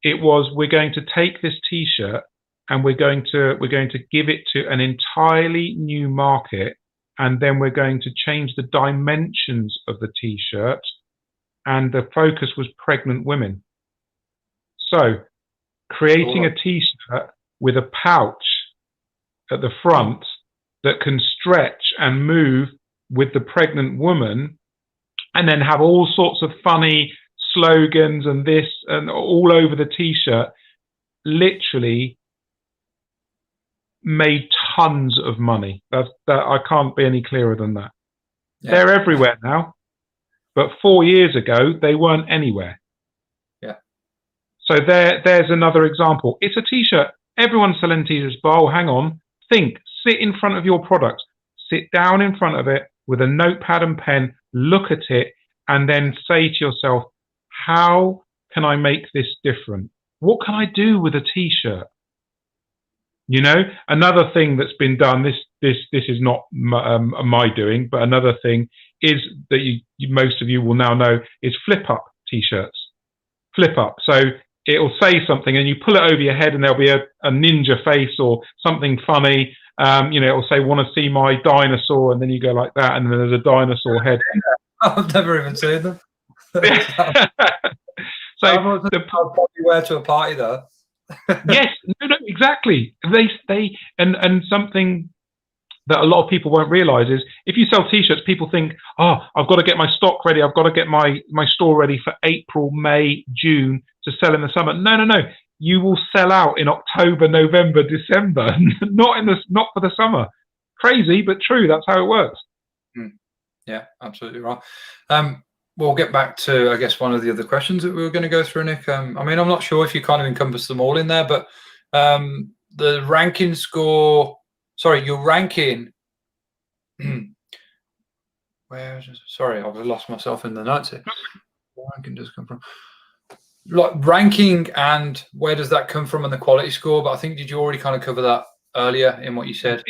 It was, we're going to take this T-shirt and we're going to give it to an entirely new market, and then we're going to change the dimensions of the T-shirt, and the focus was pregnant women. So creating a T-shirt with a pouch at the front that can stretch and move with the pregnant woman, and then have all sorts of funny slogans and this and all over the T-shirt, literally made tons of money. That I can't be any clearer than that. Yeah. They're everywhere now, but 4 years ago they weren't anywhere. Yeah. So there's another example. It's a T-shirt. Everyone's selling T-shirts, but oh, hang on. Think. Sit in front of your product. Sit down in front of it with a notepad and pen. Look at it, and then say to yourself, how can I make this different? What can I do with a T-shirt? You know, another thing that's been done, this is not my doing, but another thing is that most of you will now know is flip up T-shirts. Flip up. So it'll say something and you pull it over your head and there'll be a ninja face or something funny. You know, it'll say, want to see my dinosaur? And then you go like that, and then there's a dinosaur head. I've never even seen them. So I'll probably wear to a party though. Yes, no, exactly. They and something that a lot of people won't realize is if you sell T-shirts, people think, oh, I've got to get my stock ready. I've got to get my store ready for April, May, June to sell in the summer. No. You will sell out in October, November, December, not for the summer. Crazy, but true. That's how it works. Yeah, absolutely right. We'll get back to, I guess, one of the other questions that we were going to go through, Nick. I mean, I'm not sure if you kind of encompass them all in there, but the ranking score, sorry, your ranking, sorry, I've lost myself in the notes here. Where ranking does come from? Like ranking, and where does that come from, and the quality score? But I think, did you already kind of cover that earlier in what you said?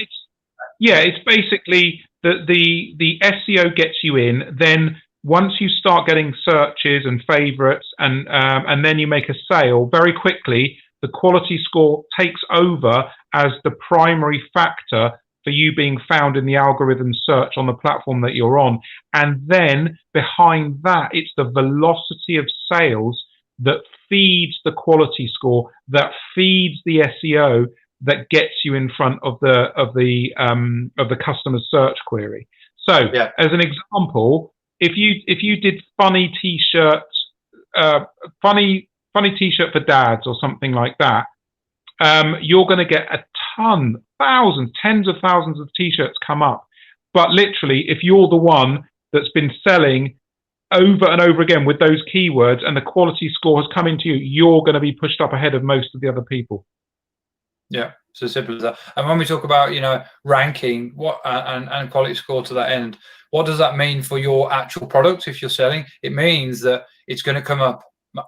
It's basically the SEO gets you in, then once you start getting searches and favorites, and then you make a sale, very quickly the quality score takes over as the primary factor for you being found in the algorithm search on the platform that you're on. And then behind that, it's the velocity of sales that feeds the quality score, that feeds the SEO, that gets you in front of the customer search query. So, as an example, if you did funny T-shirts, funny T-shirt for dads or something like that, you're going to get a ton, tens of thousands of T-shirts come up. But literally, if you're the one that's been selling over and over again with those keywords and the quality score has come into you, you're going to be pushed up ahead of most of the other people. Yeah, so simple as that. And when we talk about, you know, ranking, what and quality score to that end, what does that mean for your actual product? If you're selling, it means that it's going to come up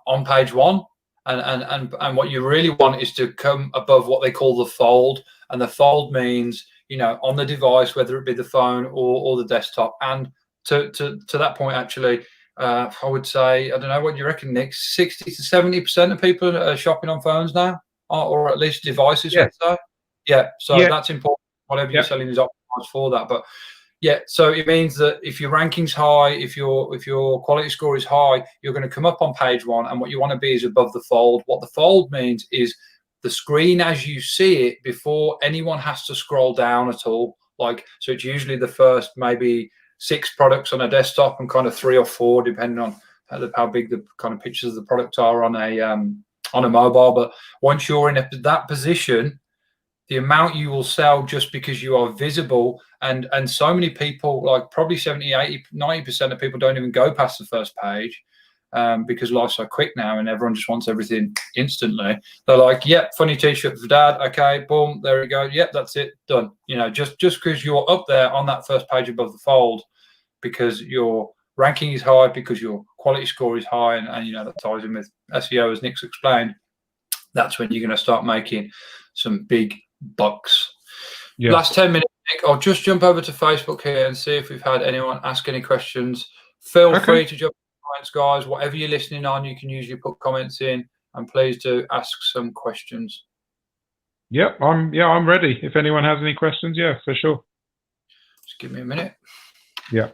on page one, and what you really want is to come above what they call the fold. And the fold means, you know, on the device, whether it be the phone or the desktop. And to that point, actually, I would say, I don't know, what do you reckon, Nick? 60 to 70% of people are shopping on phones now, or at least devices. Yeah. So yeah, so that's important. Whatever you're selling is optimized for that. But yeah, so it means that if your ranking's high, if your quality score is high, you're going to come up on page one, and what you want to be is above the fold. What the fold means is the screen as you see it before anyone has to scroll down at all. Like, so it's usually the first maybe 6 products on a desktop and kind of 3 or 4, depending on how big the kind of pictures of the product are on a mobile. But once you're in that position, the amount you will sell just because you are visible, and so many people, like probably 70, 80, 90% of people don't even go past the first page, because life's so quick now and everyone just wants everything instantly. They're like, yep, funny T-shirt for dad. Okay, boom, there we go. Yep, that's it, done. You know, just because you're up there on that first page above the fold, because your ranking is high, because your quality score is high, and you know, that ties in with SEO, as Nick's explained, that's when you're going to start making some big bucks. Last 10 minutes Nick, I'll just jump over to Facebook here and see if we've had anyone ask any questions. Feel free to jump in the comments, guys. Whatever you're listening on, you can usually put comments in, and please do ask some questions. Yep, I'm ready. If anyone has any questions, yeah, for sure. Just give me a minute. Yeah.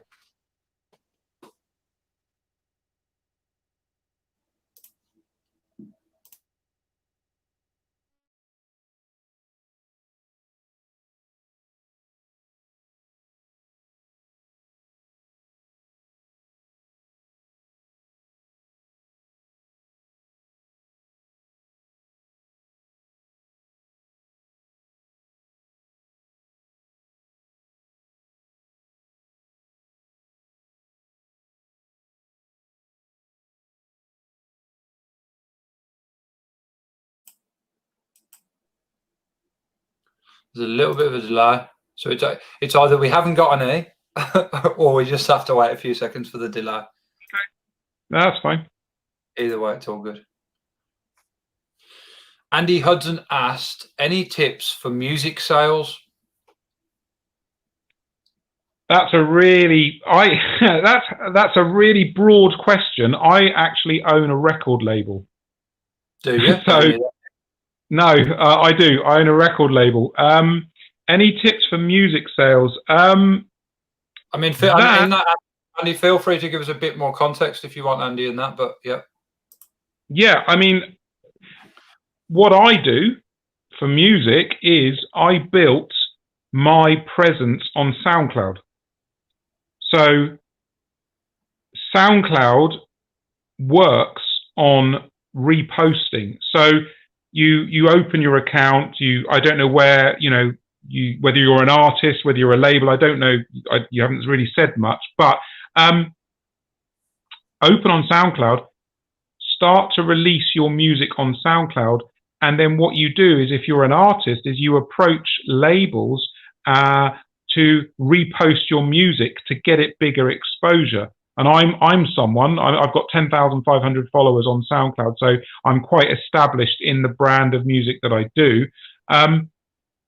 There's a little bit of a delay. So it's either we haven't got any or we just have to wait a few seconds for the delay. Okay. No, that's fine. Either way, it's all good. Andy Hudson asked, any tips for music sales? That's a really that's a really broad question. I actually own a record label. Do you? So no, I do. I own a record label. Any tips for music sales? I mean, Andy, feel free to give us a bit more context if you want, Andy, in that. But yeah. Yeah, I mean, what I do for music is I built my presence on SoundCloud. So SoundCloud works on reposting. So you open your account. I don't know where whether you're an artist, whether you're a label. I don't know. You haven't really said much, but open on SoundCloud. Start to release your music on SoundCloud, and then what you do is, if you're an artist, is you approach labels to repost your music to get it bigger exposure. And I'm someone, I've got 10,500 followers on SoundCloud, so I'm quite established in the brand of music that I do.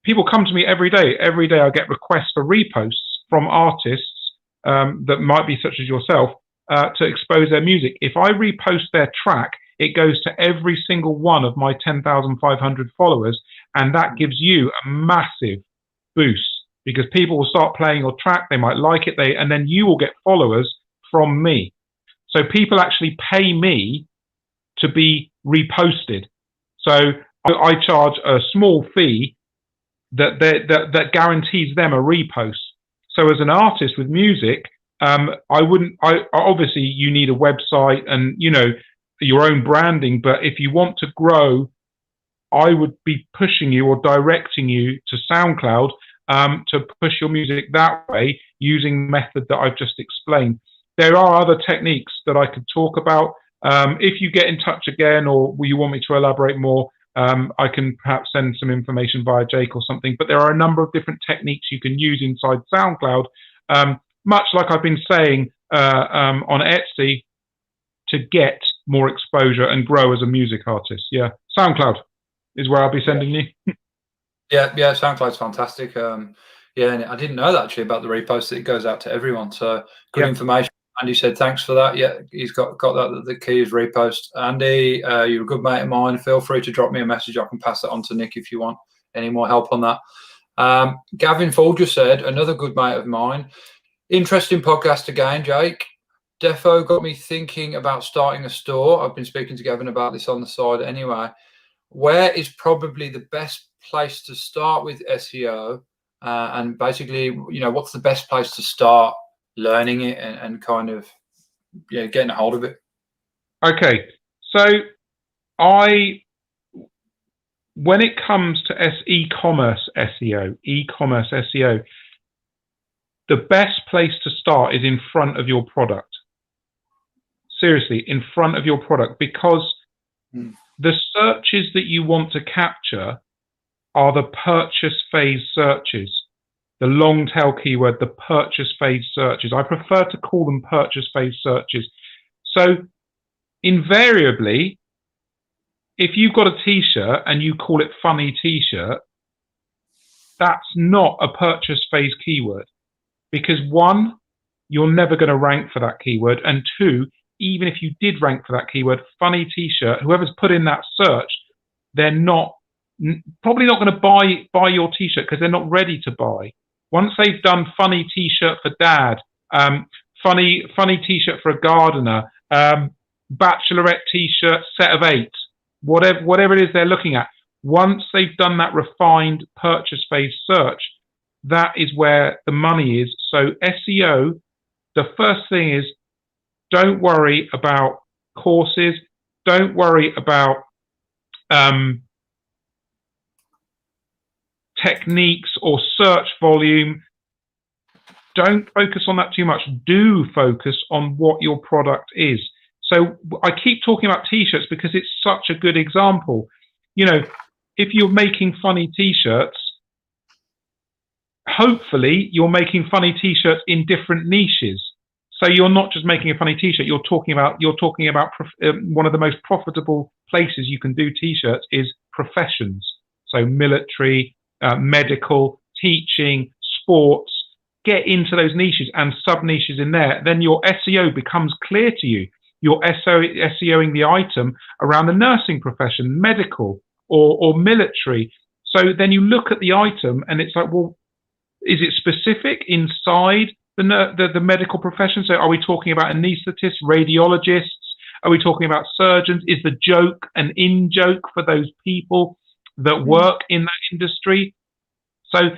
People come to me every day. Every day I get requests for reposts from artists that might be such as yourself to expose their music. If I repost their track, it goes to every single one of my 10,500 followers, and that gives you a massive boost, because people will start playing your track, they might like it, and then you will get followers from me. So people actually pay me to be reposted. So I charge a small fee that guarantees them a repost. So as an artist with music, obviously you need a website and your own branding, but if you want to grow, I would be pushing you or directing you to SoundCloud to push your music that way, using the method that I've just explained. There are other techniques that I could talk about. If you get in touch again, or you want me to elaborate more, I can perhaps send some information via Jake or something. But there are a number of different techniques you can use inside SoundCloud, much like I've been saying on Etsy, to get more exposure and grow as a music artist. Yeah, SoundCloud is where I'll be sending you. Yeah, SoundCloud's fantastic. Yeah, and I didn't know that actually about the repost, that it goes out to everyone. So good information. Andy said thanks for that. Yeah, he's got that. The key is repost. Andy, you're a good mate of mine. Feel free to drop me a message. I can pass that on to Nick if you want any more help on that. Gavin Folger said, another good mate of mine. Interesting podcast again, Jake. Defo got me thinking about starting a store. I've been speaking to Gavin about this on the side anyway. Where is probably the best place to start with SEO? And basically, what's the best place to start learning it and kind of getting a hold of it? Okay, so when it comes to e-commerce SEO, the best place to start is in front of your product. Seriously, in front of your product, because the searches that you want to capture are the purchase phase searches, the long tail keyword, the purchase phase searches. I prefer to call them purchase phase searches. So invariably, if you've got a t-shirt and you call it funny t-shirt, that's not a purchase phase keyword, because one, you're never going to rank for that keyword, and two, even if you did rank for that keyword, funny t-shirt, whoever's put in that search, they're probably not going to buy your t-shirt because they're not ready to buy. Once they've done funny t-shirt for dad, funny t-shirt for a gardener, bachelorette t-shirt set of 8, whatever it is they're looking at, once they've done that refined purchase phase search, that is where the money is. So SEO, the first thing is, don't worry about courses, don't worry about techniques or search volume. Don't focus on that too much. Do focus on what your product is. So I keep talking about t-shirts because it's such a good example. You know, if you're making funny t-shirts, hopefully you're making funny t-shirts in different niches. So you're not just making a funny t-shirt. You're talking about one of the most profitable places you can do t-shirts is professions. So military, medical, teaching, sports. Get into those niches and sub niches in there. Then your SEO becomes clear to you. You're SEOing the item around the nursing profession, medical, or military. So then you look at the item and it's like, well, is it specific inside the medical profession? So are we talking about anaesthetists, radiologists? Are we talking about surgeons? Is the joke an in-joke for those people that work in that industry? So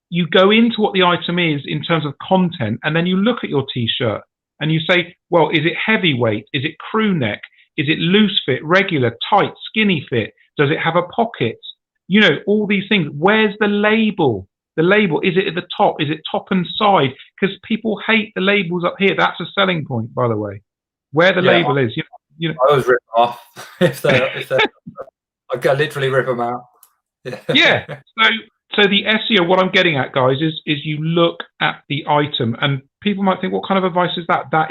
you go into what the item is in terms of content, and then you look at your t-shirt and you say, well, is it heavyweight? Is it crew neck? Is it loose fit, regular, tight, skinny fit? Does it have a pocket? You know, all these things. Where's the label? The label, is it at the top? Is it top and side? Because people hate the labels up here. That's a selling point, by the way. Where the label is. You know. I always rip them off if they're I literally rip them out. Yeah. So the SEO, what I'm getting at, guys, is you look at the item, and people might think, what kind of advice is that? That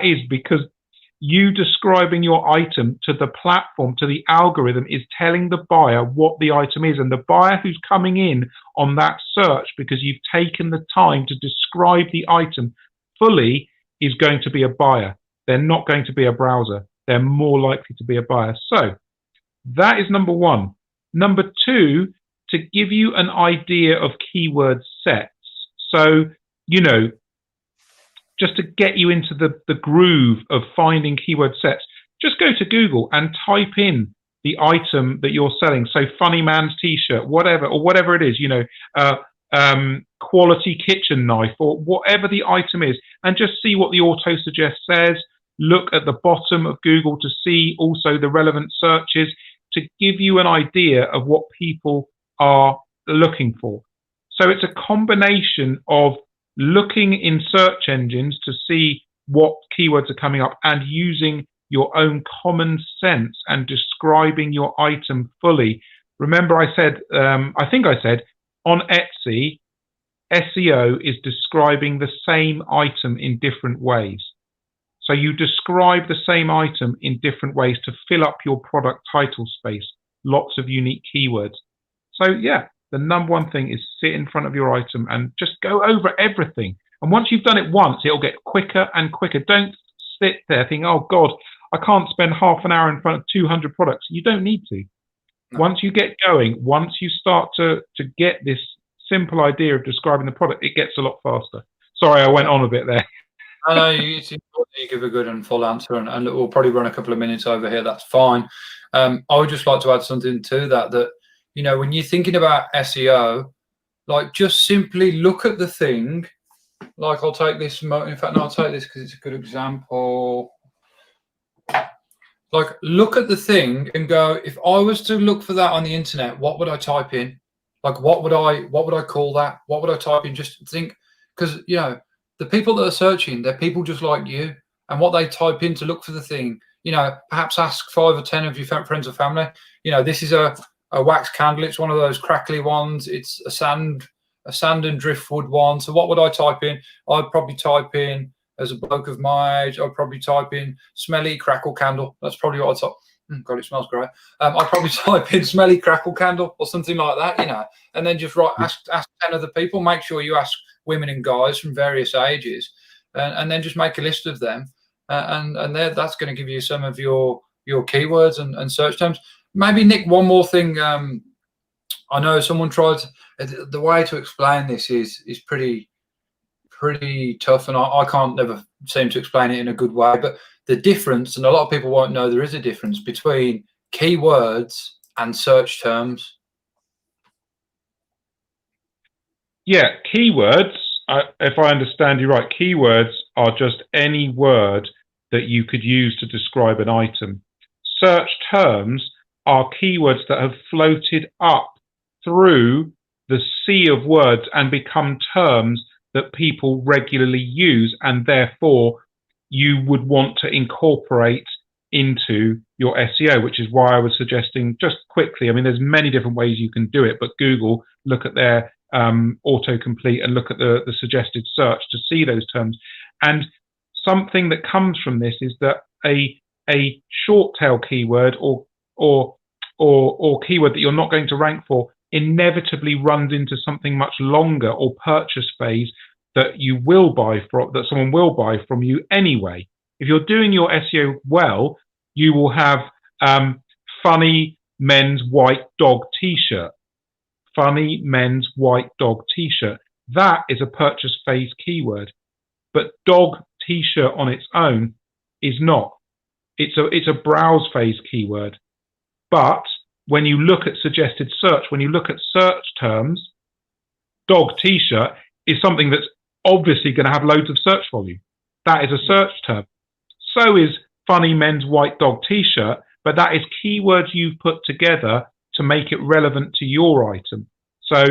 is because you describing your item to the platform, to the algorithm, is telling the buyer what the item is, and the buyer who's coming in on that search because you've taken the time to describe the item fully is going to be a buyer. They're not going to be a browser. They're more likely to be a buyer. So that is number one. Number two, to give you an idea of keyword sets. So, you know, just to get you into the groove of finding keyword sets, just go to Google and type in the item that you're selling. So funny man's t-shirt, whatever it is, you know, quality kitchen knife, or whatever the item is, and just see what the auto suggest says. Look at the bottom of Google to see also the relevant searches to give you an idea of what people are looking for. So it's a combination of looking in search engines to see what keywords are coming up and using your own common sense and describing your item fully. Remember I said, I think I said, on Etsy, SEO is describing the same item in different ways. So you describe the same item in different ways to fill up your product title space, lots of unique keywords. So yeah, the number one thing is sit in front of your item and just go over everything. And once you've done it once, it'll get quicker and quicker. Don't sit there thinking, oh God, I can't spend half an hour in front of 200 products. You don't need to. No. Once you get going, once you start to get this simple idea of describing the product, it gets a lot faster. Sorry, I went on a bit there. I know it's important you give a good and full answer, and we'll probably run a couple of minutes over here. That's fine. I would just like to add something to that, you know, when you're thinking about SEO, like just simply look at the thing. Like I'll take this, in fact, no, I'll take this because it's a good example. Like look at the thing and go, if I was to look for that on the internet, what would I type in? Like what would I call that? What would I type in? Just think, because you know, the people that are searching, they're people just like you, and what they type in to look for the thing, you know, perhaps ask 5 or 10 of your friends or family, you know, this is a wax candle, it's one of those crackly ones, it's a sand and driftwood one. So what would I type in? I'd probably type in, as a bloke of my age, I'd probably type in smelly crackle candle. That's probably what I'd type. God, it smells great. I'd probably type in smelly crackle candle or something like that, you know, and then just ask 10 other people. Make sure you ask women and guys from various ages, and then just make a list of them, and that's going to give you some of your keywords and search terms. Maybe, Nick, one more thing. I know someone tried the way to explain this is pretty tough, and I can't never seem to explain it in a good way, but the difference, and a lot of people won't know there is a difference between keywords and search terms. Yeah, keywords, if I understand you right, keywords are just any word that you could use to describe an item. Search terms are keywords that have floated up through the sea of words and become terms that people regularly use, and therefore you would want to incorporate into your SEO, which is why I was suggesting, just quickly, I mean, there's many different ways you can do it, but Google, look at their autocomplete and look at the suggested search to see those terms. And something that comes from this is that a short tail keyword or keyword that you're not going to rank for inevitably runs into something much longer or purchase phase that you will buy from, that someone will buy from you anyway. If you're doing your SEO well, you will have funny men's white dog t-shirt. Funny men's white dog t-shirt. That is a purchase phase keyword. But dog t-shirt on its own is not. It's a browse phase keyword. But when you look at suggested search, when you look at search terms, dog t-shirt is something that's obviously going to have loads of search volume. That is a search term. So is funny men's white dog t-shirt, but that is keywords you've put together to make it relevant to your item. So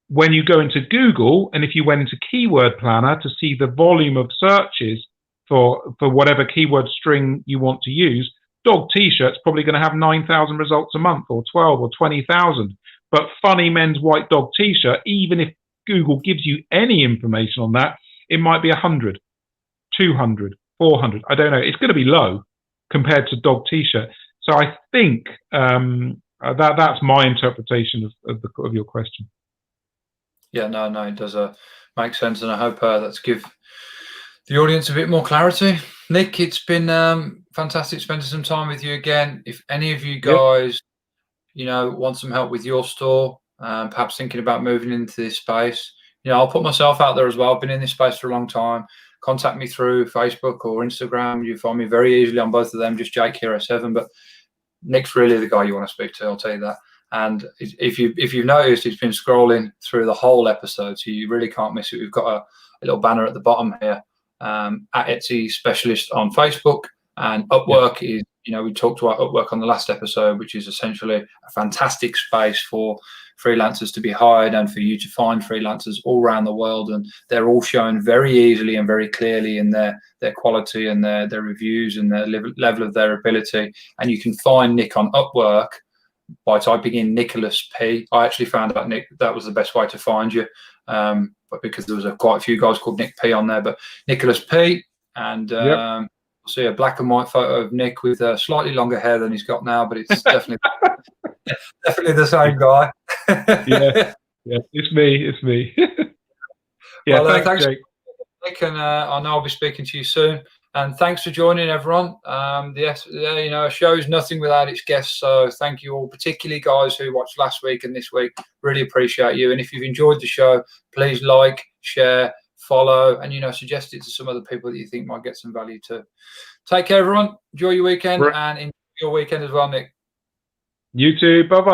when you go into Google, and if you went into Keyword Planner to see the volume of searches for whatever keyword string you want to use, dog t-shirt's probably going to have 9,000 results a month, or 12 or 20,000. But funny men's white dog t-shirt, even if Google gives you any information on that, it might be 100, 200, 400. I don't know. It's going to be low compared to dog t-shirt. So I think that's my interpretation of your question. Yeah, no, it does make sense, and I hope that's give the audience a bit more clarity. Nick, it's been fantastic spending some time with you again. If any of you guys, you know, want some help with your store, perhaps thinking about moving into this space, you know, I'll put myself out there as well. I've been in this space for a long time. Contact me through Facebook or Instagram. You find me very easily on both of them, just Jake Hero 7. But Nick's really the guy you want to speak to, I'll tell you that. And if you've noticed, he's been scrolling through the whole episode, so you really can't miss it. We've got a little banner at the bottom here, at Etsy Specialist on Facebook, and Upwork is, you know, we talked about Upwork on the last episode, which is essentially a fantastic space for freelancers to be hired and for you to find freelancers all around the world, and they're all shown very easily and very clearly in their quality and their reviews and their level of their ability. And you can find Nick on Upwork by typing in Nicholas P. I actually found out, Nick, that was the best way to find you, but because there was quite a few guys called Nick P on there, but Nicholas P. And you'll see a black and white photo of Nick with slightly longer hair than he's got now, but it's definitely definitely the same guy. yeah, it's me. Yeah, well, thanks, Jake. Nick, and I know I'll be speaking to you soon. And thanks for joining, everyone. You know, a show is nothing without its guests. So thank you all, particularly guys who watched last week and this week. Really appreciate you. And if you've enjoyed the show, please like, share, follow, and, you know, suggest it to some other people that you think might get some value too. Take care, everyone. Enjoy your weekend, and enjoy your weekend as well, Nick. You too. Bye-bye.